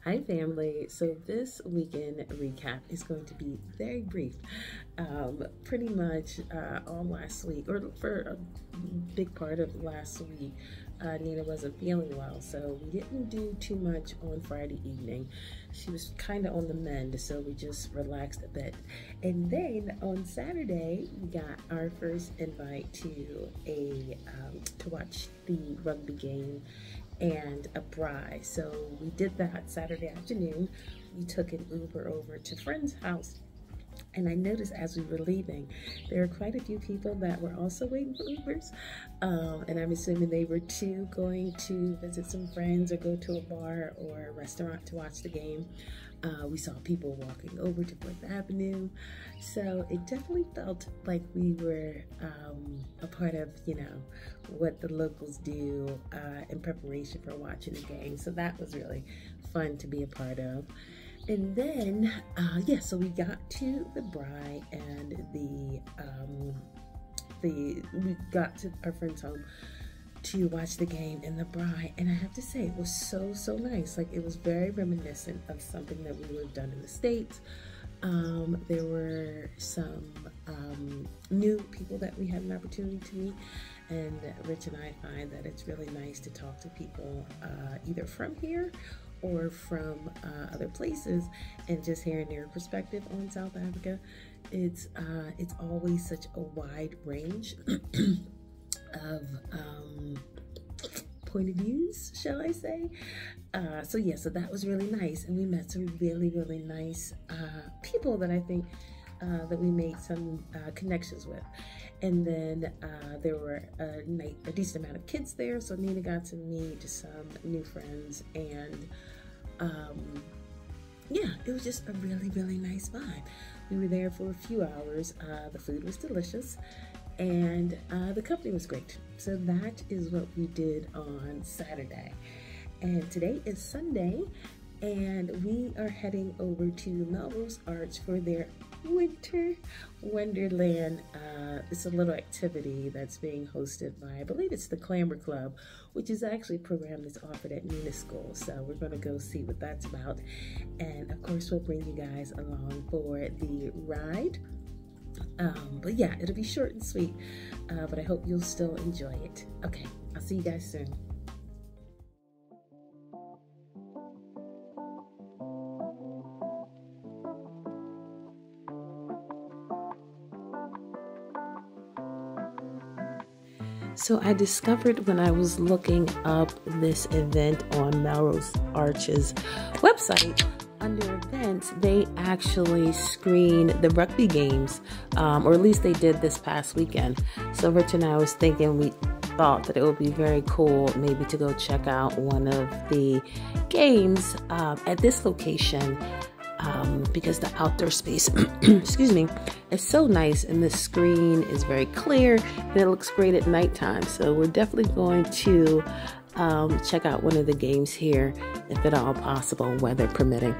Hi family, so this weekend recap is going to be very brief. Pretty much all last week, or for a big part of last week, Nina wasn't feeling well, so we didn't do too much on Friday evening. She was kind of on the mend, so we just relaxed a bit. And then on Saturday, we got our first invite to to watch the rugby game and a braai. So we did that Saturday afternoon. We took an Uber over to a friend's house, and I noticed as we were leaving, there were quite a few people that were also waiting for Ubers. And I'm assuming they were too going to visit some friends or go to a bar or a restaurant to watch the game. We saw people walking over to 4th Avenue. So it definitely felt like we were a part of, what the locals do in preparation for watching the game. So that was really fun to be a part of. And then, so we got to the braai and we got to our friend's home to watch the game in the braai, and I have to say it was so nice. Like, it was very reminiscent of something that we would have done in the States. There were some new people that we had an opportunity to meet, and Rich and I find that it's really nice to talk to people either from here or from other places, and just hearing their perspective on South Africa. It's always such a wide range of point of views, shall I say. So that was really nice, and we met some really nice people that I think that we made some connections with. And then there were a decent amount of kids there, so Nina got to meet some new friends, and it was just a really nice vibe. We were there for a few hours. The food was delicious, and the company was great. So that is what we did on Saturday. And today is Sunday, and we are heading over to Melrose Arch for their Winter Wonderland. It's a little activity that's being hosted by, I believe it's the Clamber Club, which is actually a program that's offered at Nina's school. So we're going to go see what that's about. And of course, we'll bring you guys along for the ride. It'll be short and sweet, but I hope you'll still enjoy it. Okay, I'll see you guys soon. So I discovered when I was looking up this event on Melrose Arch's website, under events, they actually screen the rugby games, or at least they did this past weekend. So Rich and I was thinking, we thought that it would be very cool maybe to go check out one of the games at this location, because the outdoor space, excuse me, is so nice, and the screen is very clear, and it looks great at nighttime. So we're definitely going to check out one of the games here, if at all possible, weather permitting.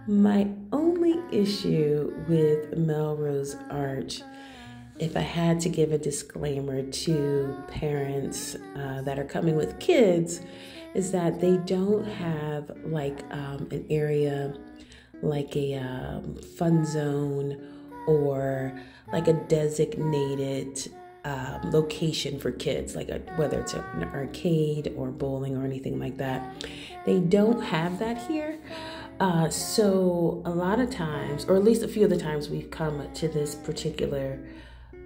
My only issue with Melrose Arch, if I had to give a disclaimer to parents that are coming with kids, is that they don't have like an area like a fun zone or like a designated location for kids, like whether it's an arcade or bowling or anything like that. They don't have that here. So a lot of times, or at least a few of the times we've come to this particular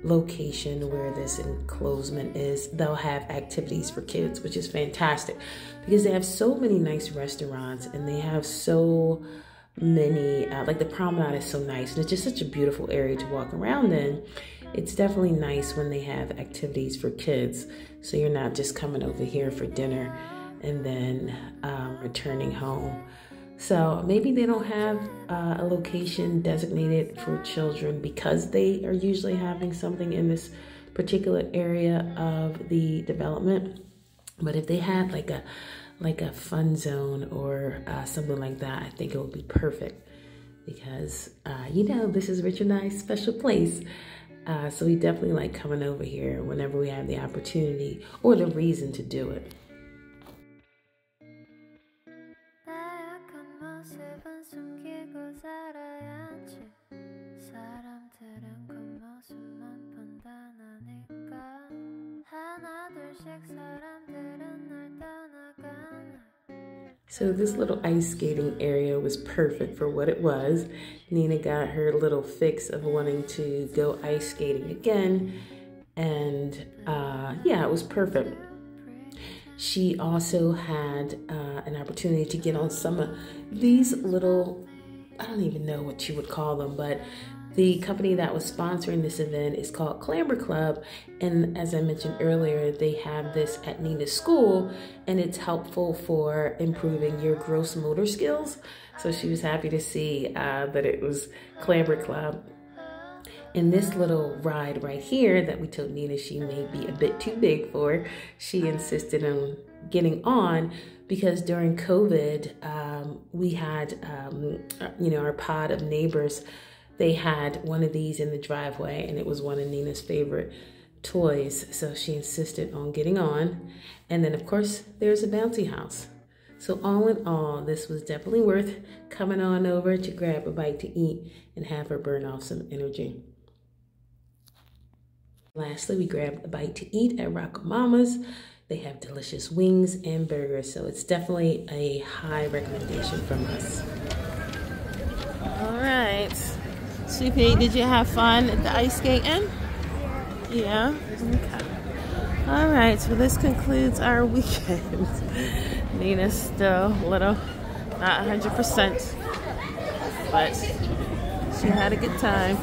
location where this enclosement is, they'll have activities for kids, which is fantastic because they have so many nice restaurants and they have so many, like the promenade is so nice and it's just such a beautiful area to walk around in. It's definitely nice when they have activities for kids, so you're not just coming over here for dinner and then returning home. So maybe they don't have a location designated for children because they are usually having something in this particular area of the development. But if they had like a fun zone or something like that, I think it would be perfect because, you know, this is Rich and I's special place. So we definitely like coming over here whenever we have the opportunity or the reason to do it. So this little ice skating area was perfect for what it was. Nina got her little fix of wanting to go ice skating again. And yeah, it was perfect. She also had an opportunity to get on some of these little, I don't even know what you would call them, but the company that was sponsoring this event is called Clamber Club. And as I mentioned earlier, they have this at Nina's school and it's helpful for improving your gross motor skills. So she was happy to see that it was Clamber Club. And this little ride right here that we told Nina she may be a bit too big for, she insisted on getting on because during COVID, we had, you know, our pod of neighbors, they had one of these in the driveway and it was one of Nina's favorite toys. So she insisted on getting on. And then of course, there's a bouncy house. So all in all, this was definitely worth coming on over to grab a bite to eat and have her burn off some energy. Lastly, we grabbed a bite to eat at Rocco Mama's. They have delicious wings and burgers, so it's definitely a high recommendation from us. All right. Sweetie, did you have fun at the ice skating? Yeah? Okay. All right, so this concludes our weekend. Nina's still a little, not 100%, but she had a good time.